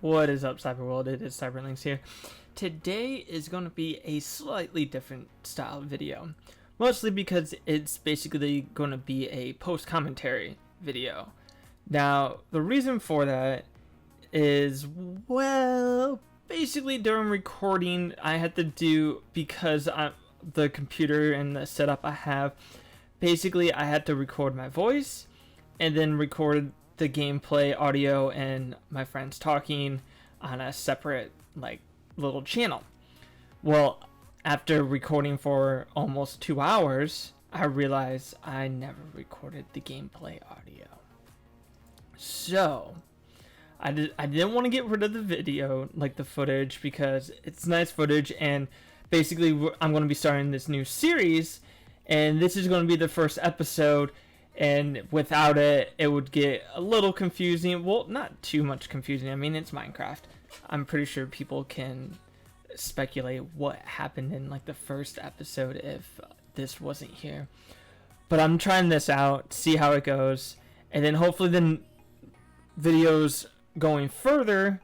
What is up, Cyberworld? It is Cyberlinks here. Today is going to be a slightly different style video, mostly because it's basically going to be a post-commentary video. Now, the reason for that is, well, basically during recording, I had to do, because the computer and the setup I have, basically I had to record my voice and then record the gameplay audio and my friends talking on a separate little channel. Well, after recording for almost 2 hours, I realized I never recorded the gameplay audio. So I didn't want to get rid of the video, the footage, because it's nice footage, and basically I'm going to be starting this new series, and this is going to be the first episode. And without it, it would get a little confusing. Well, not too much confusing. I mean, it's Minecraft. I'm pretty sure people can speculate what happened in the first episode if this wasn't here. But I'm trying this out, see how it goes, and then hopefully the videos going further,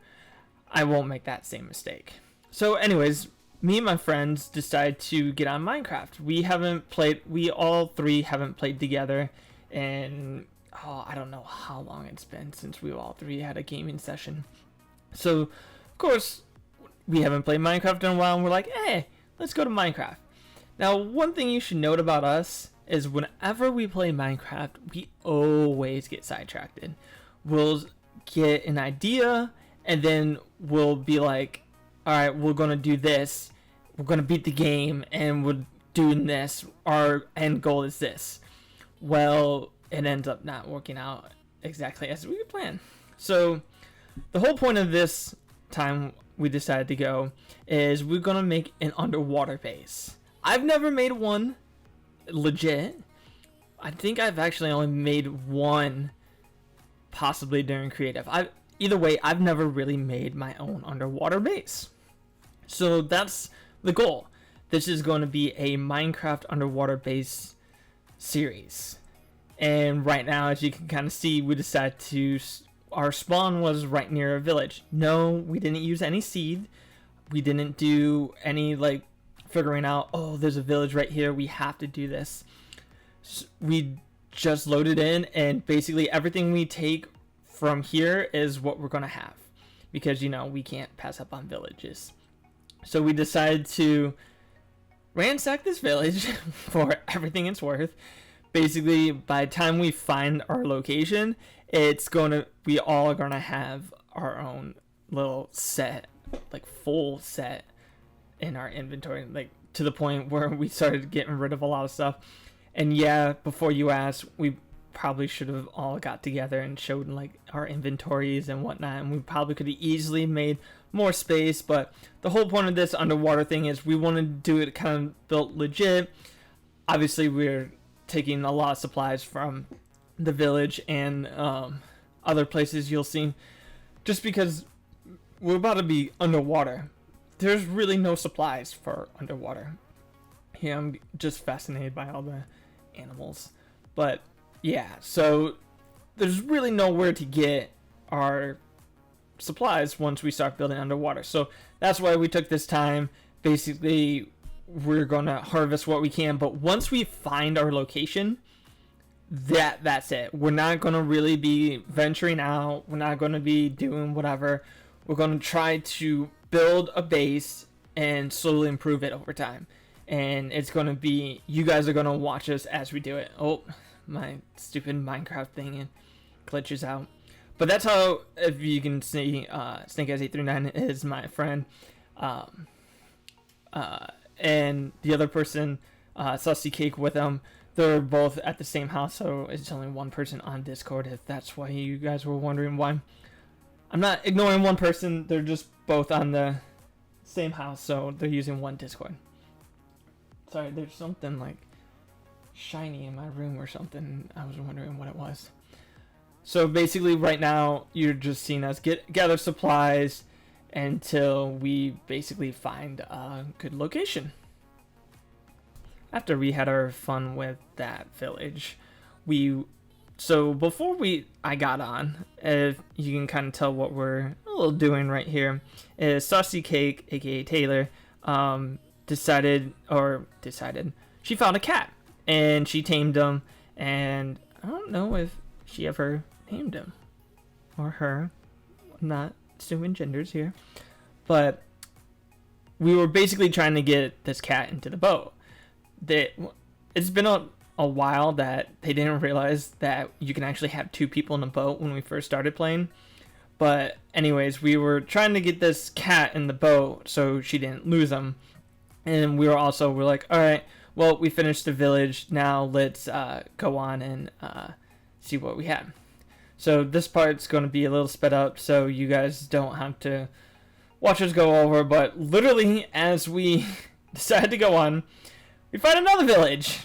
I won't make that same mistake. So anyways, me and my friends decided to get on Minecraft. We all three haven't played together. And I don't know how long it's been since we all three had a gaming session. So, of course, we haven't played Minecraft in a while, and we're like, hey, let's go to Minecraft. Now, one thing you should note about us is whenever we play Minecraft, we always get sidetracked. We'll get an idea, and then we'll be like, all right, we're going to do this. We're going to beat the game, and we're doing this. Our end goal is this. Well, it ends up not working out exactly as we planned. So the whole point of this time we decided to go is we're going to make an underwater base. I've never made one legit. I think I've actually only made one possibly during creative. Either way, I've never really made my own underwater base. So that's the goal. This is going to be a Minecraft underwater base series, and right now, as you can kind of see, we decided our spawn was right near a village. No, we didn't use any seed. We didn't do any figuring out, oh, there's a village right here, we have to do this. So we just loaded in, and basically everything we take from here is what we're gonna have, because we can't pass up on villages. So we decided to ransack this village for everything it's worth. Basically, by the time we find our location, we all are gonna have our own little set, full set in our inventory, to the point where we started getting rid of a lot of stuff. And yeah, before you ask, we probably should have all got together and showed our inventories and whatnot, and we probably could have easily made more space. But the whole point of this underwater thing is we want to do it kind of built legit. Obviously, we're taking a lot of supplies from the village and other places you'll see, just because we're about to be underwater. There's really no supplies for underwater. Yeah, I'm just fascinated by all the animals. But yeah, so there's really nowhere to get our supplies once we start building underwater. So that's why we took this time. Basically, we're gonna harvest what we can, but once we find our location, that's it. We're not gonna really be venturing out. We're not gonna be doing whatever. We're gonna try to build a base and slowly improve it over time. And it's gonna be, you guys are gonna watch us as we do it. Oh, my stupid Minecraft thing glitches out. But that's how, if you can see, SnakeEyes839 is my friend. And the other person, Sussy Cake with them, they're both at the same house, so it's only one person on Discord, if that's why you guys were wondering why. I'm not ignoring one person, they're just both on the same house, so they're using one Discord. Sorry, there's something shiny in my room or something. I was wondering what it was. So basically right now you're just seeing us gather supplies until we basically find a good location. After we had our fun with that village, So before I got on, you can kind of tell what we're a Lilo doing right here is Saucy Cake, aka Taylor, decided she found a cat and she tamed him, and I don't know if she ever named him or her. I'm not assuming genders here, but we were basically trying to get this cat into the boat. It's been a while that they didn't realize that you can actually have 2 people in a boat when we first started playing. But anyways, we were trying to get this cat in the boat so she didn't lose him. And we're like, all right, well, we finished the village. Now let's go on and see what we have. So this part's going to be a little sped up so you guys don't have to watch us go over. But literally, as we decided to go on, we find another village.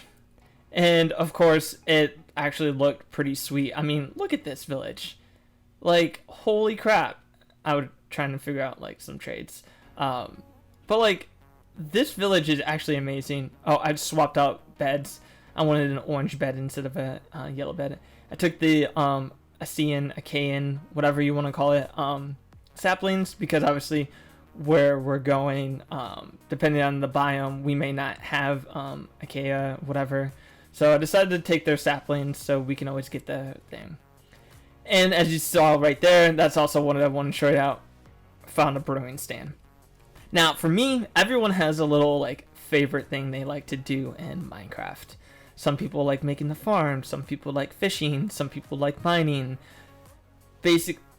And of course, it actually looked pretty sweet. I mean, look at this village. Like, holy crap. I was trying to figure out, like, some trades. But, like, this village is actually amazing. Oh, I just swapped out beds. I wanted an orange bed instead of a yellow bed. I took the Achaean, whatever you want to call it, saplings, because obviously where we're going, depending on the biome, we may not have Achaea, whatever. So I decided to take their saplings so we can always get the thing. And as you saw right there, that's also what I wanted to show you out. Found a brewing stand. Now, for me, everyone has a little like favorite thing they like to do in Minecraft. Some people like making the farm. Some people like fishing. Some people like mining.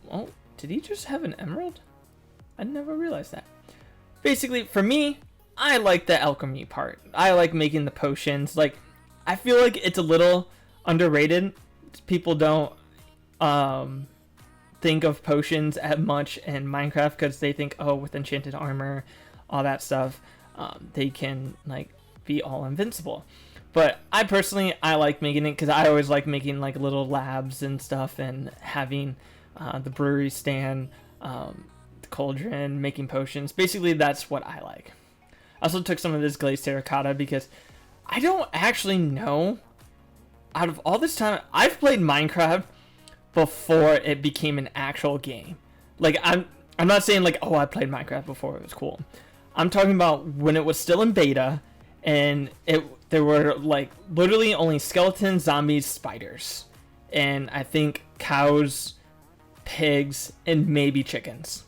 Oh, did he just have an emerald? I never realized that. Basically, for me, I like the alchemy part. I like making the potions. Like, I feel like it's a little underrated. People don't think of potions as much in Minecraft because they think, oh, with enchanted armor, all that stuff, they can like be all invincible. But I personally, I like making it because I always like making like little labs and stuff, and having the brewery stand, the cauldron, making potions. Basically, that's what I like. I also took some of this glazed terracotta because I don't actually know. Out of all this time, I've played Minecraft before it became an actual game. Like, I'm not saying like, oh, I played Minecraft before it was cool. I'm talking about when it was still in beta, and there were like literally only skeletons, zombies, spiders, and I think cows, pigs, and maybe chickens.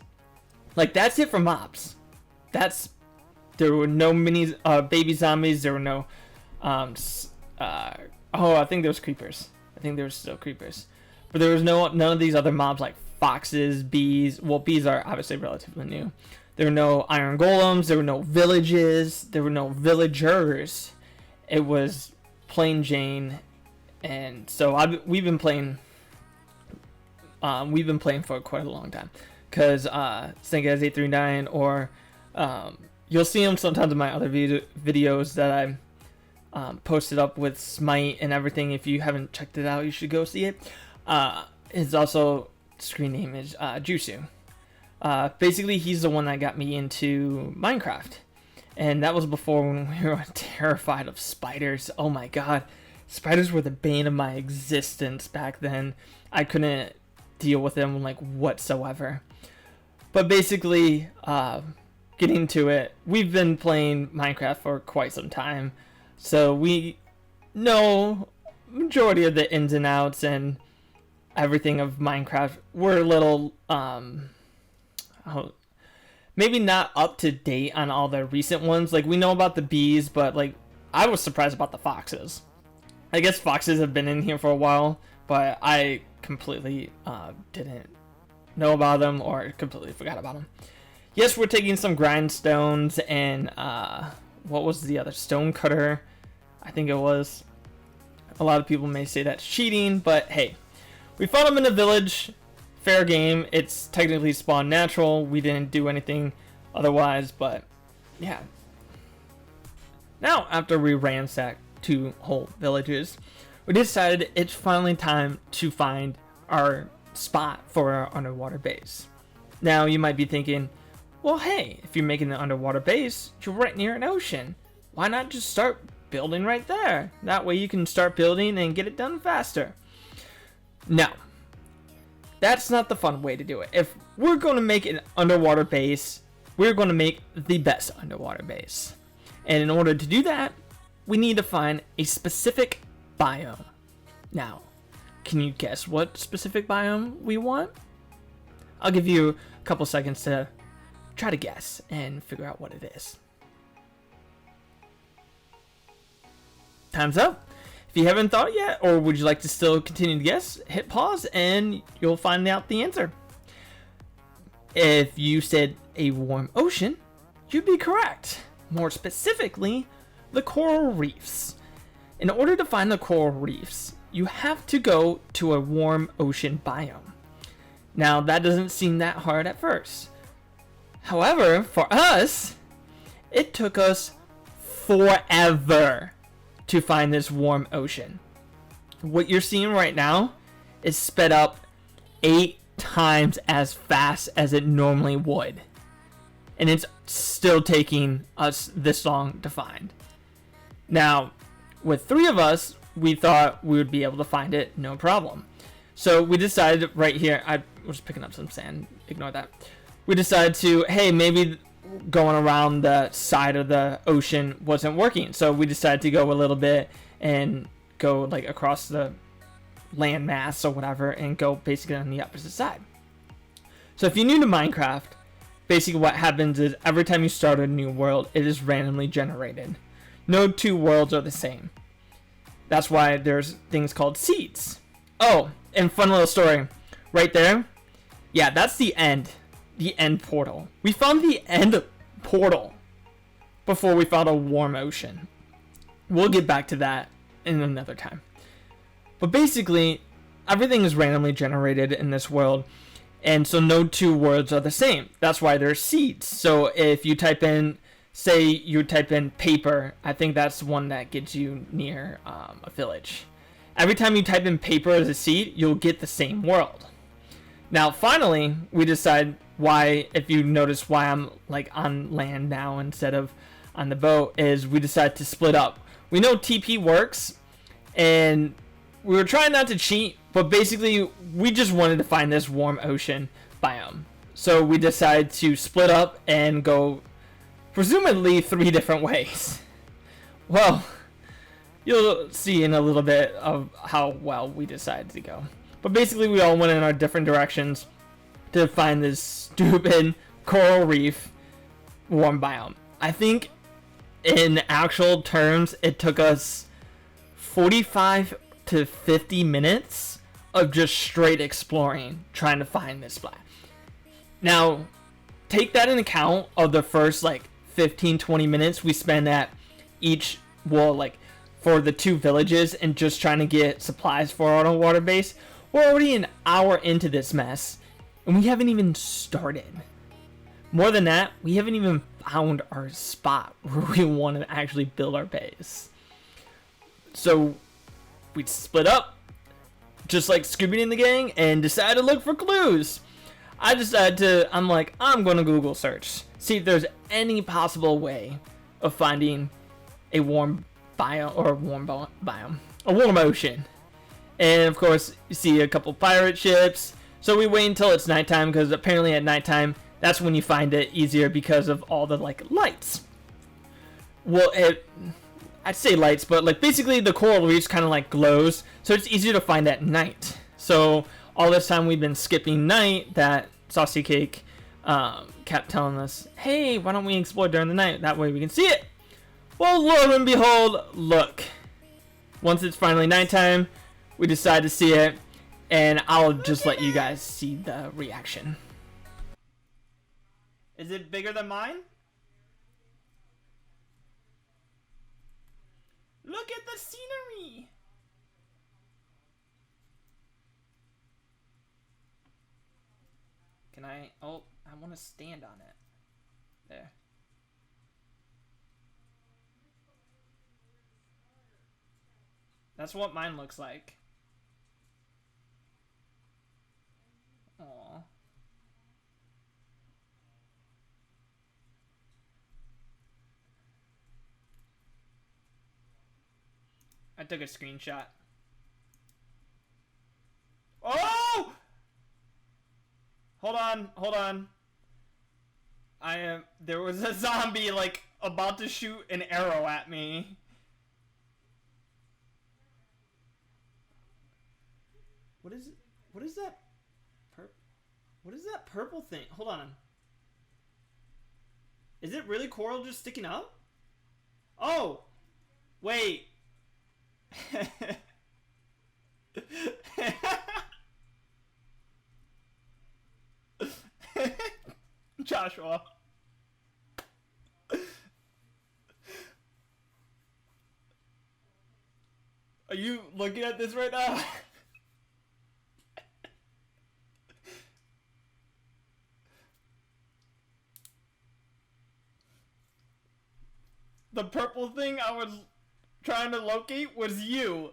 Like, that's it for mobs. There were no mini baby zombies. There were no I think there was creepers. I think there was still creepers. But there was none of these other mobs like foxes, bees. Well, bees are obviously relatively new. There were no iron golems. There were no villages. There were no villagers. It was plain Jane. And so we've been playing for quite a long time. Because SnakeEyes839, or you'll see him sometimes in my other videos that I posted up with Smite and everything. If you haven't checked it out, you should go see it. His also screen name is Jusu. Basically, he's the one that got me into Minecraft. And that was before when we were terrified of spiders. Oh my god. Spiders were the bane of my existence back then. I couldn't deal with them like whatsoever. But basically, getting to it, we've been playing Minecraft for quite some time. So we know majority of the ins and outs and everything of Minecraft. We're a little, maybe not up to date on all the recent ones. Like, we know about the bees, but like, I was surprised about the foxes. I guess foxes have been in here for a while, but I completely didn't know about them or completely forgot about them. Yes, we're taking some grindstones and what was the other, stone cutter, I think it was. A lot of people may say that's cheating, but hey, we found them in a village. Fair game. It's technically spawned natural. We didn't do anything otherwise, but yeah. Now, after we ransacked 2 whole villages, we decided it's finally time to find our spot for our underwater base. Now, you might be thinking, well, hey, if you're making an underwater base, you're right near an ocean. Why not just start building right there? That way you can start building and get it done faster. Now, that's not the fun way to do it. If we're going to make an underwater base, we're going to make the best underwater base. And in order to do that, we need to find a specific biome. Now, can you guess what specific biome we want? I'll give you a couple seconds to try to guess and figure out what it is. Time's up. If you haven't thought yet, or would you like to still continue to guess, hit pause and you'll find out the answer. If you said a warm ocean, you'd be correct. More specifically, the coral reefs. In order to find the coral reefs, you have to go to a warm ocean biome. Now, that doesn't seem that hard at first. However, for us, it took us forever to find this warm ocean. What you're seeing right now is sped up 8 times as fast as it normally would. And it's still taking us this long to find. Now, with 3 of us, we thought we would be able to find it, no problem. So we decided right here, I was picking up some sand, ignore that. We decided to, hey, maybe going around the side of the ocean wasn't working. So we decided to go a little bit and go like across the land mass or whatever and go basically on the opposite side. So if you're new to Minecraft, basically what happens is every time you start a new world, it is randomly generated. No 2 worlds are the same. That's why there's things called seeds. Oh, and fun little story. Right there, yeah, that's the end portal. We found the end portal before we found a warm ocean. We'll get back to that in another time. But basically, everything is randomly generated in this world, and so no 2 worlds are the same. That's why there's seeds. So if you type in, say you type in paper, I think that's the one that gets you near a village. Every time you type in paper as a seed, you'll get the same world. Now, finally, we decide why, if you notice why I'm like on land now instead of on the boat, is we decide to split up. We know TP works, and we were trying not to cheat, but basically we just wanted to find this warm ocean biome. So we decided to split up and go presumably 3 different ways. Well, you'll see in a little bit of how well we decided to go. But basically we all went in our different directions to find this stupid coral reef warm biome. I think in actual terms it took us 45 to 50 minutes of just straight exploring trying to find this spot. Now, take that in account of the first like 15-20 minutes we spend at each, well, like for the 2 villages and just trying to get supplies for our water base. We're already an hour into this mess, and we haven't even started. More than that, we haven't even found our spot where we want to actually build our base. So we split up, just like Scooby and the gang, and decided to look for clues. I'm going to Google search, see if there's any possible way of finding a warm biome, or a warm ocean. And of course, you see a couple pirate ships. So we wait until it's nighttime, because apparently at nighttime, that's when you find it easier because of all the like lights. Well, I'd say lights, but like basically the coral reefs kind of like glows, so it's easier to find at night. So all this time we've been skipping night, that Saucy Cake kept telling us, hey, why don't we explore during the night? That way we can see it. Well, lo and behold, look. Once it's finally nighttime, we decide to see it, and I'll just let you guys see the reaction. Is it bigger than mine? Look at the scenery! Can I? Oh, I want to stand on it. There. That's what mine looks like. Aww. I took a screenshot. Oh! Hold on, hold on. There was a zombie, like, about to shoot an arrow at me. What is it? What is that? What is that purple thing? Hold on. Is it really coral just sticking up? Oh! Wait. Joshua. Are you looking at this right now? The purple thing I was trying to locate was you.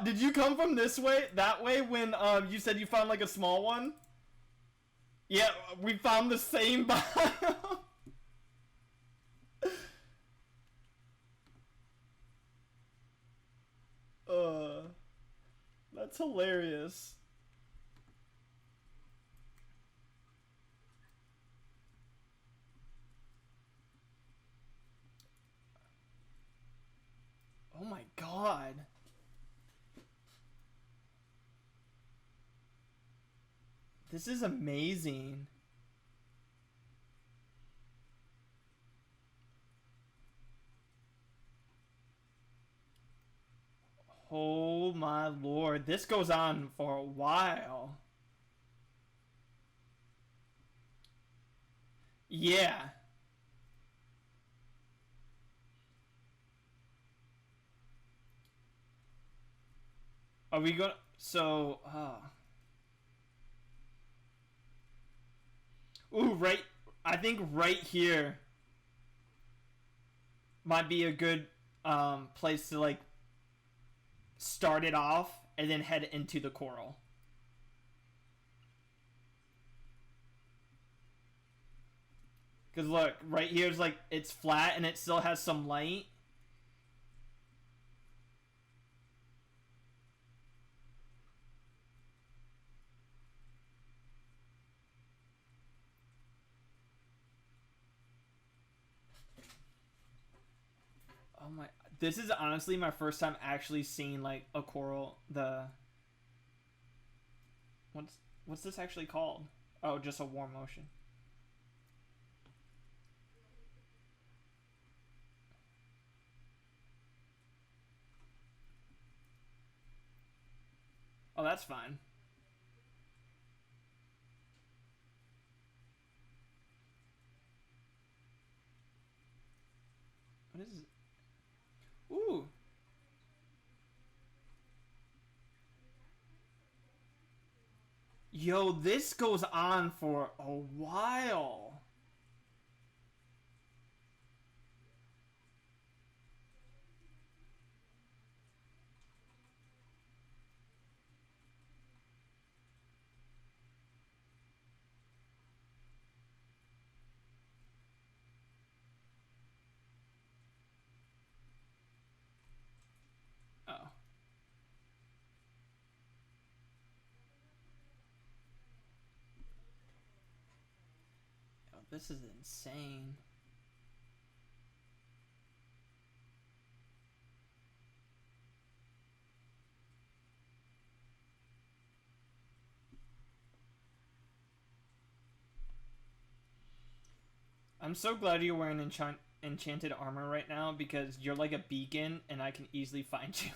Did you come from this way, that way, when you said you found like a small one? Yeah, we found the same biome. That's hilarious. Oh my god. This is amazing. Oh my lord. This goes on for a while. Yeah. Are we gonna... So, Ooh, right... I think right here might be a good place to, like, start it off and then head into the coral. Because look, right here's like, it's flat and it still has some light. Oh my, this is honestly my first time actually seeing like a coral, what's this actually called? Oh, just a warm ocean. Oh, that's fine. What is it? Ooh. Yo, this goes on for a while. Oh. Yo, this is insane. I'm so glad you're wearing enchanted armor right now because you're like a beacon and I can easily find you.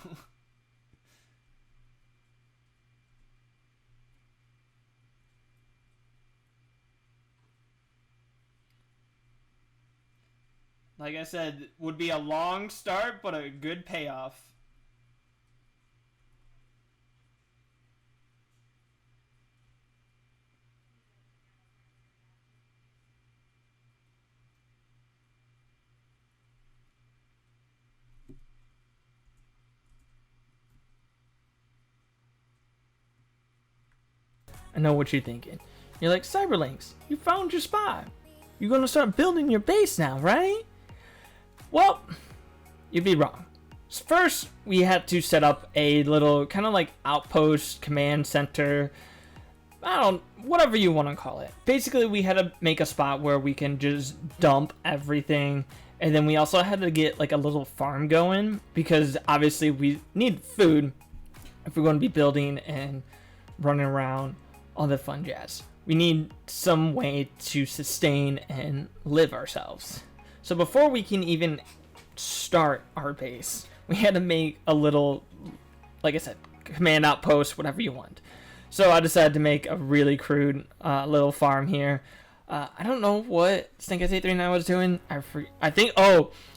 Like I said, would be a long start but a good payoff. I know what you're thinking. You're like, Cyberlinks, you found your spot. You're gonna start building your base now, right? Well, you'd be wrong. First, we had to set up a little kind of like outpost, command center, whatever you want to call it. Basically, we had to make a spot where we can just dump everything. And then we also had to get like a little farm going because obviously we need food if we're going to be building and running around all the fun jazz. We need some way to sustain and live ourselves. So before we can even start our base, we had to make a little, like I said, command outpost, whatever you want. So I decided to make a really crude little farm here. I don't know what Snake Eyes 839 was doing. I think,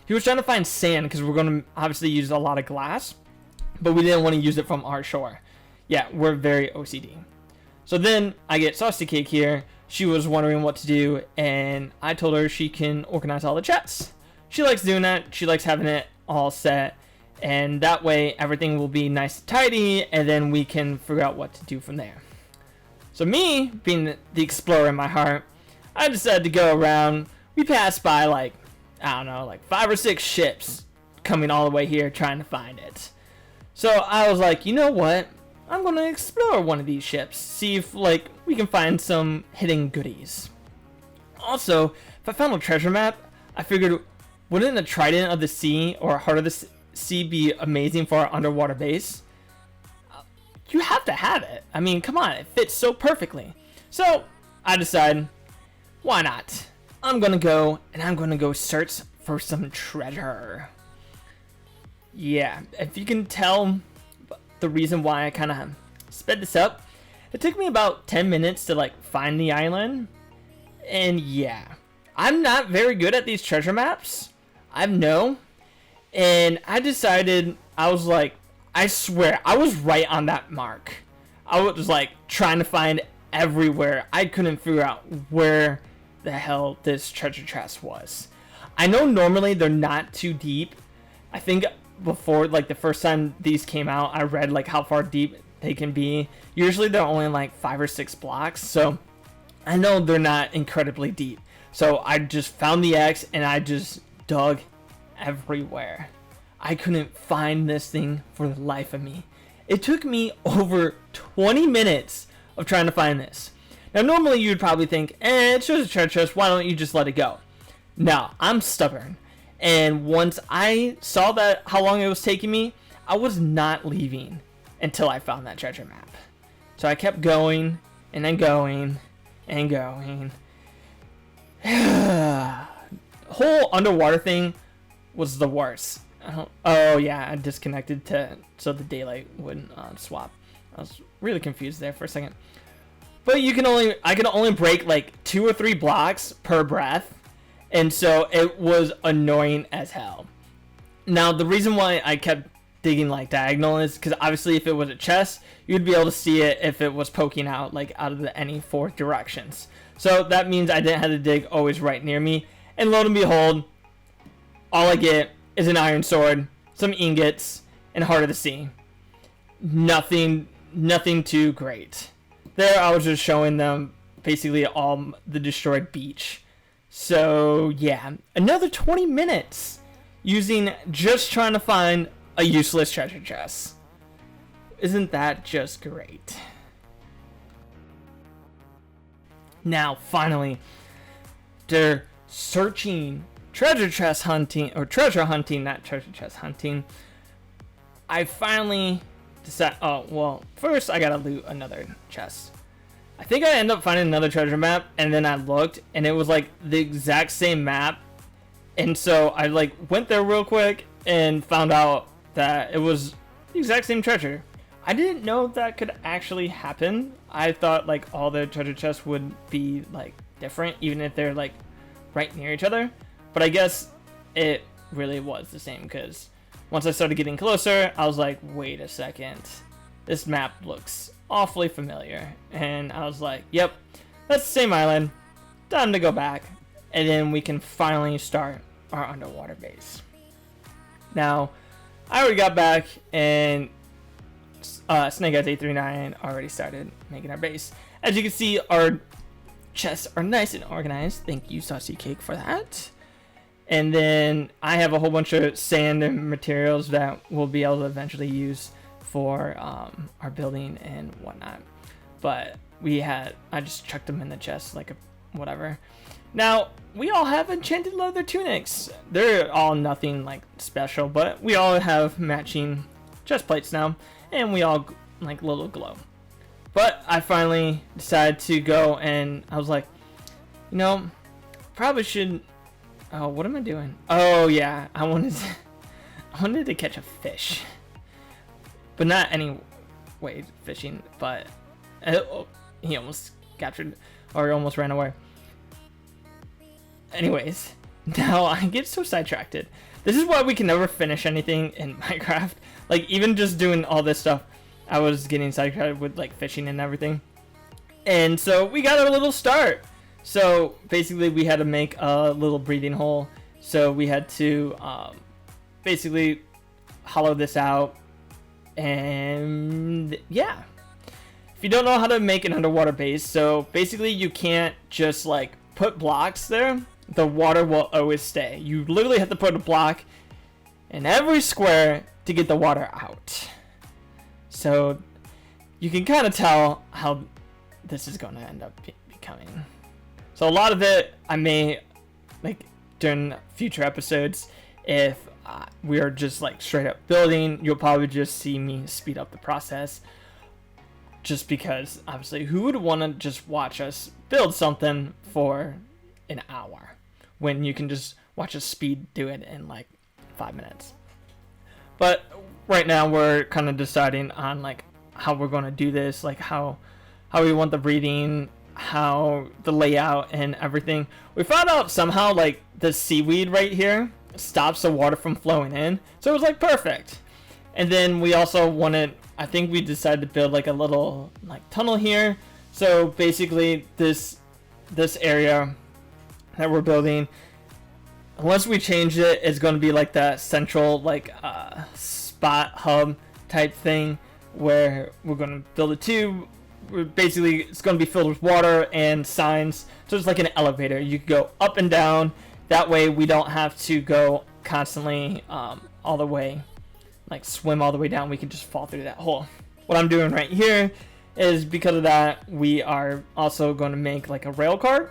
he was trying to find sand because we're going to obviously use a lot of glass, but we didn't want to use it from our shore. Yeah, we're very OCD. So then I get Saucy Cake here. She was wondering what to do, and I told her she can organize all the chests. She likes doing that. She likes having it all set, and that way everything will be nice and tidy, and then we can figure out what to do from there. So me, being the explorer in my heart, I decided to go around. We passed by like 5 or 6 ships coming all the way here trying to find it. So I was like, you know what? I'm going to explore one of these ships, see if like we can find some hidden goodies. Also, if I found a treasure map, I figured, wouldn't a Trident of the Sea or Heart of the Sea be amazing for our underwater base? You have to have it. I mean, come on, it fits so perfectly. So I decided, why not? I'm gonna go search for some treasure. Yeah, if you can tell the reason why I kind of sped this up, it took me about 10 minutes to like find the island. And yeah, I'm not very good at these treasure maps. I know. And I decided, I was like, I swear, I was right on that mark. I was like trying to find everywhere. I couldn't figure out where the hell this treasure chest was. I know normally they're not too deep. I think before, like the first time these came out, I read like how far deep they can be. Usually they're only like 5 or 6 blocks, so I know they're not incredibly deep. So I just found the X and I just dug everywhere. I couldn't find this thing for the life of me. It took me over 20 minutes of trying to find this. Now normally you'd probably think, it's just a treasure chest, why don't you just let it go? No, I'm stubborn. And once I saw that how long it was taking me, I was not leaving until I found that treasure map. So I kept going and then going and going. Whole underwater thing was the worst. Oh yeah, I disconnected so the daylight wouldn't swap. I was really confused there for a second. But I can only break like 2 or 3 blocks per breath. And so it was annoying as hell. Now, the reason why I kept digging like diagonal is because obviously if it was a chest, you'd be able to see it if it was poking out like out of any 4 directions. So that means I didn't have to dig always right near me. And lo and behold, all I get is an iron sword, some ingots, and Heart of the Sea. Nothing too great. There I was just showing them basically all the destroyed beach. So yeah, another 20 minutes just trying to find a useless treasure chest. Isn't that just great? Now finally, they're searching treasure hunting, not treasure chest hunting. I finally decided, first I gotta loot another chest. I think I ended up finding another treasure map, and then I looked, and it was like the exact same map. And so I like went there real quick and found out that it was the exact same treasure. I didn't know that could actually happen. I thought like all the treasure chests would be like different, even if they're like right near each other. But I guess it really was the same, because once I started getting closer, I was like, wait a second, this map looks awfully familiar. And I was like, yep, that's the same island, time to go back, and then we can finally start our underwater base. Now I already got back, and Snake Eyes 839 already started making our base. As you can see, our chests are nice and organized. Thank you, Saucy Cake, for that. And then I have a whole bunch of sand and materials that we'll be able to eventually use for our building and whatnot. But I just chucked them in the chest like whatever. Now, we all have enchanted leather tunics. They're all nothing like special, but we all have matching chest plates now, and we all like little glow. But I finally decided to go, and I was like, you know, probably should. Oh, what am I doing? Oh yeah, I wanted to catch a fish, but not any way fishing. But he almost captured, or he almost ran away. Anyways, now I get so sidetracked. This is why we can never finish anything in Minecraft. Like, even just doing all this stuff, I was getting sidetracked with like fishing and everything. And so we got our little start. So basically we had to make a little breathing hole. So we had to basically hollow this out. And yeah. If you don't know how to make an underwater base, so basically you can't just like put blocks there. The water will always stay. You literally have to put a block in every square to get the water out. So you can kind of tell how this is going to end up becoming. So a lot of it I may, like, during future episodes, if we are just like straight up building, you'll probably just see me speed up the process. Just because, obviously, who would want to just watch us build something for an hour when you can just watch us speed do it in like 5 minutes? But right now we're kind of deciding on like how we're going to do this, like how we want the breeding, how the layout and everything. We found out somehow like the seaweed right here stops the water from flowing in, so it was like perfect. And then we also wanted, I think we decided to build like a little like tunnel here. So basically this area that we're building, unless we change it, it's going to be like that central like spot hub type thing where we're going to build a tube. Basically it's going to be filled with water and signs, so it's like an elevator. You can go up and down, that way we don't have to go constantly all the way, like swim all the way down. We can just fall through that hole. What I'm doing right here is, because of that, we are also going to make like a rail car,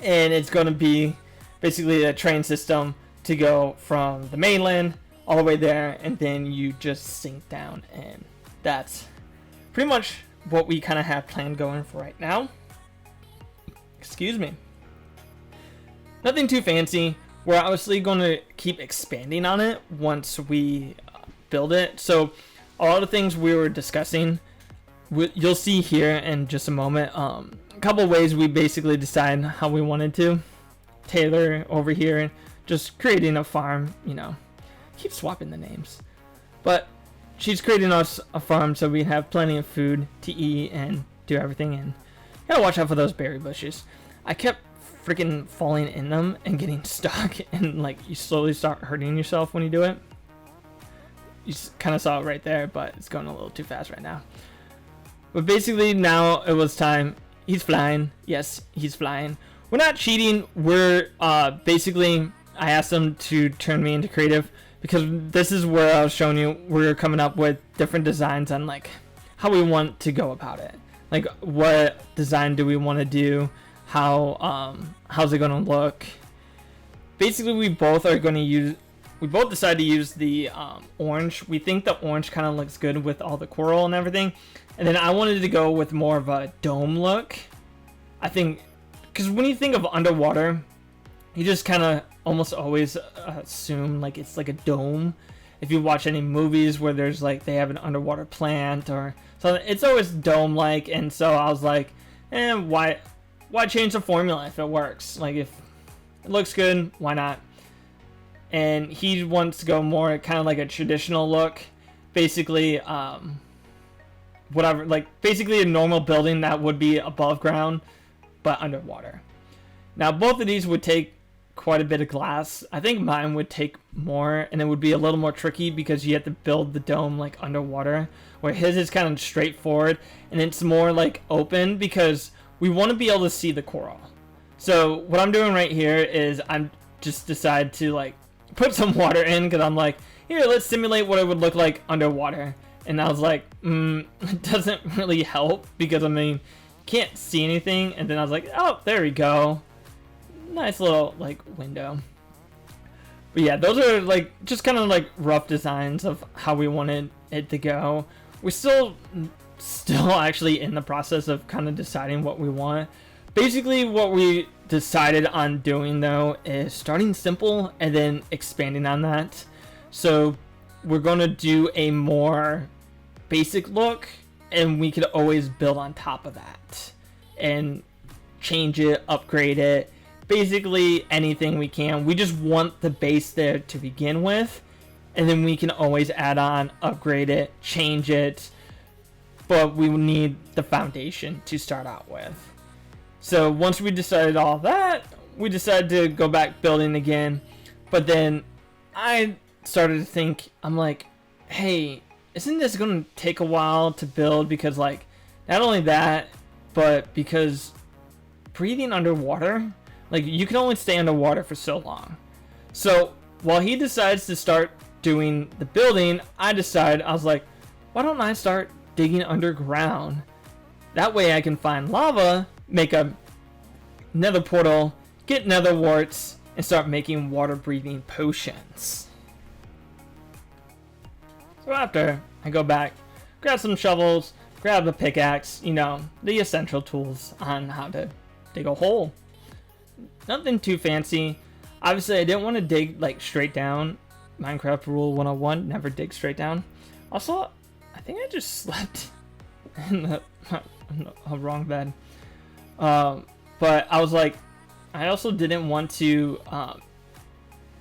and it's going to be basically a train system to go from the mainland all the way there, and then you just sink down, and that's pretty much what we kind of have planned going for right now. Excuse me. Nothing too fancy. We're obviously going to keep expanding on it once we build it. So a lot of things we were discussing, you'll see here in just a moment. A couple ways we basically decide how we wanted to. Taylor over here just creating a farm, you know, keep swapping the names, but she's creating us a farm so we have plenty of food to eat and do everything. And gotta watch out for those berry bushes. I kept freaking falling in them and getting stuck, and like you slowly start hurting yourself when you do it. You kind of saw it right there, but it's going a little too fast right now. But basically now it was time. He's flying. Yes, he's flying. We're not cheating. We're basically, I asked them to turn me into creative, because this is where I was showing you we're coming up with different designs on like how we want to go about it. Like, what design do we want to do? How's it going to look? Basically, we both decide to use the orange. We think the orange kind of looks good with all the coral and everything. And then I wanted to go with more of a dome look. I think, because when you think of underwater, you just kind of almost always assume like it's like a dome. If you watch any movies where there's like they have an underwater plant or something, it's always dome-like. And so I was like, why change the formula if it works? Like, if it looks good, why not? And he wants to go more kind of like a traditional look, basically whatever, like basically a normal building that would be above ground but underwater. Now both of these would take quite a bit of glass. I think mine would take more, and it would be a little more tricky because you have to build the dome like underwater, where his is kind of straightforward and it's more like open because we want to be able to see the coral. So what I'm doing right here is I'm just decided to like put some water in because I'm like, here, let's simulate what it would look like underwater. And I was like, it doesn't really help because I mean, can't see anything. And then I was like, oh, there we go. Nice little like window. But yeah, those are like just kind of like rough designs of how we wanted it to go. We're still actually in the process of kind of deciding what we want. Basically, what we decided on doing though is starting simple and then expanding on that. So we're going to do a more basic look, and we could always build on top of that and change it, upgrade it, basically anything we can. We just want the base there to begin with, and then we can always add on, upgrade it, change it, but we need the foundation to start out with. So once we decided all that, we decided to go back building again. But then I started to think, I'm like, hey, isn't this going to take a while to build? Because like, not only that, but because breathing underwater, like you can only stay underwater for so long. So while he decides to start doing the building, I was like, why don't I start digging underground? That way I can find lava, make a nether portal, get nether warts, and start making water breathing potions. So after I go back, grab some shovels, grab a pickaxe, you know, the essential tools on how to dig a hole. Nothing too fancy. Obviously I didn't want to dig like straight down. Minecraft rule 101, never dig straight down. Also, I think I just slept in a wrong bed. But I was like, I also didn't want to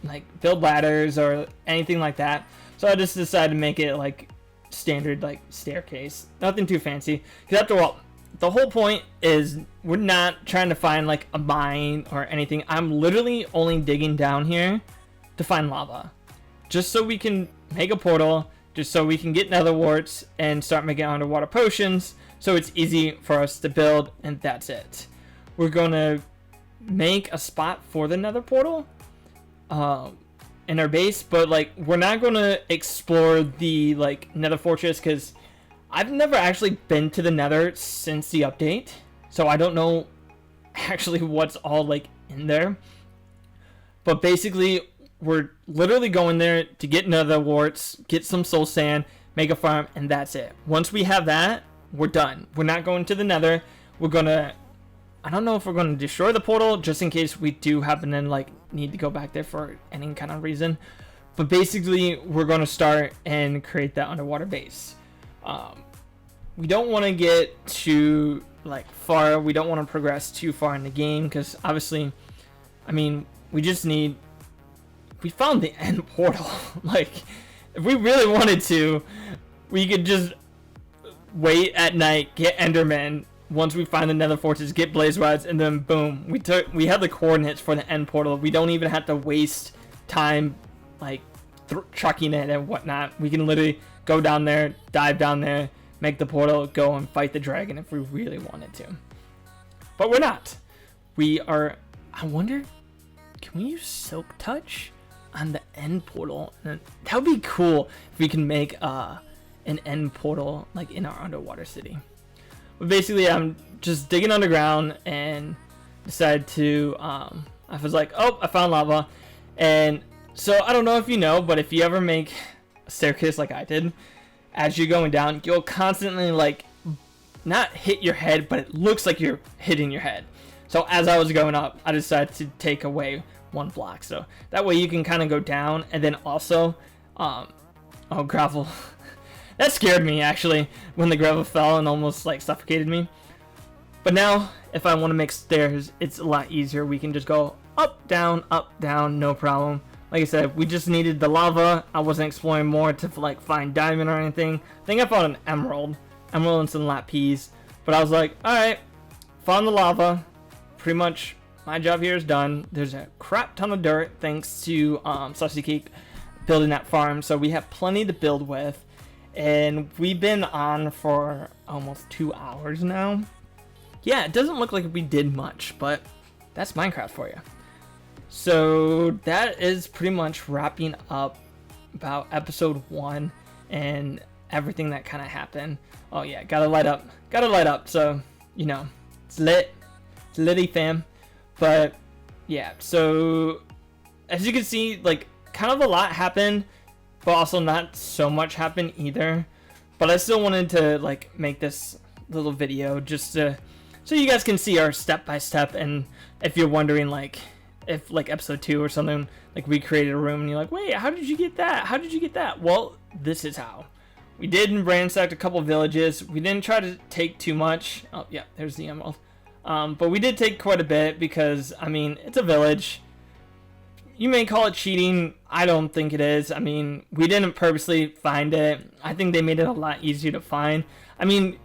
like build ladders or anything like that. So I just decided to make it like standard like staircase. Nothing too fancy. Because after all, the whole point is we're not trying to find like a mine or anything. I'm literally only digging down here to find lava. Just so we can make a portal. Just so we can get nether warts and start making underwater potions. So it's easy for us to build, and that's it. We're going to make a spot for the nether portal in our base, but like we're not going to explore the like nether fortress because I've never actually been to the nether since the update, so I don't know actually what's all like in there. But basically we're literally going there to get nether warts, get some soul sand, make a farm, and that's it. Once we have that, we're done. We're not going to the nether. We're gonna, I don't know if we're going to destroy the portal just in case we do happen to like need to go back there for any kind of reason. But basically we're going to start and create that underwater base. We don't want to get too like far. We don't want to progress too far in the game because obviously, I mean, we found the end portal. Like if we really wanted to, we could just wait at night, get Enderman. Once we find the nether fortress, get blaze rods, and then boom, we have the coordinates for the end portal. We don't even have to waste time like trucking it and whatnot. We can literally go down there, dive down there, make the portal, go and fight the dragon if we really wanted to. But we're not. We are, I wonder, can we use silk touch on the end portal? That would be cool if we can make an end portal like in our underwater city. But basically I'm just digging underground and decided to I was like, oh, I found lava. And so I don't know if you know, but if you ever make a staircase like I did, as you're going down, you'll constantly like not hit your head, but it looks like you're hitting your head. So as I was going up, I decided to take away one block, so that way you can kind of go down. And then also oh, gravel. That scared me actually when the gravel fell and almost like suffocated me. But now if I want to make stairs, it's a lot easier. We can just go up, down, no problem. Like I said, we just needed the lava. I wasn't exploring more to like find diamond or anything. I think I found an emerald and some lapis. But I was like, alright, found the lava. Pretty much my job here is done. There's a crap ton of dirt thanks to Saucy Cake building that farm. So we have plenty to build with. And we've been on for almost 2 hours now. Yeah, it doesn't look like we did much, but that's Minecraft for you. So that is pretty much wrapping up about episode 1 and everything that kind of happened. Oh yeah, gotta light up. So, you know, it's lit. It's litty, fam. But yeah, so as you can see, like, kind of a lot happened, but also not so much happened either. But I still wanted to, like, make this little video just to, so you guys can see our step-by-step. And if you're wondering, like, if, like, episode 2 or something, like, we created a room and you're like, wait, how did you get that? How did you get that? Well, this is how. We did ransack a couple villages. We didn't try to take too much. Oh, yeah, there's the emerald. But we did take quite a bit because, I mean, it's a village. You may call it cheating. I don't think it is. I mean, we didn't purposely find it. I think they made it a lot easier to find. I mean,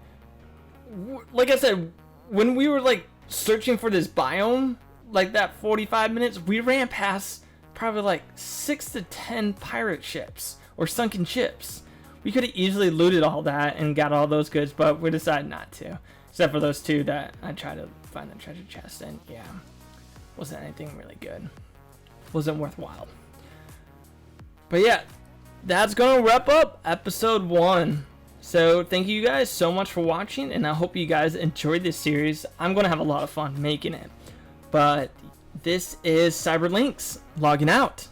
like I said, when we were, like, searching for this biome, like that 45 minutes, we ran past probably like 6 to 10 pirate ships or sunken ships. We could have easily looted all that and got all those goods, but we decided not to. Except for those 2 that I tried to find the treasure chest, and yeah, wasn't anything really good. Wasn't worthwhile. But yeah, that's gonna wrap up episode 1. So thank you guys so much for watching, and I hope you guys enjoyed this series. I'm gonna have a lot of fun making it. But this is Cyberlinks logging out.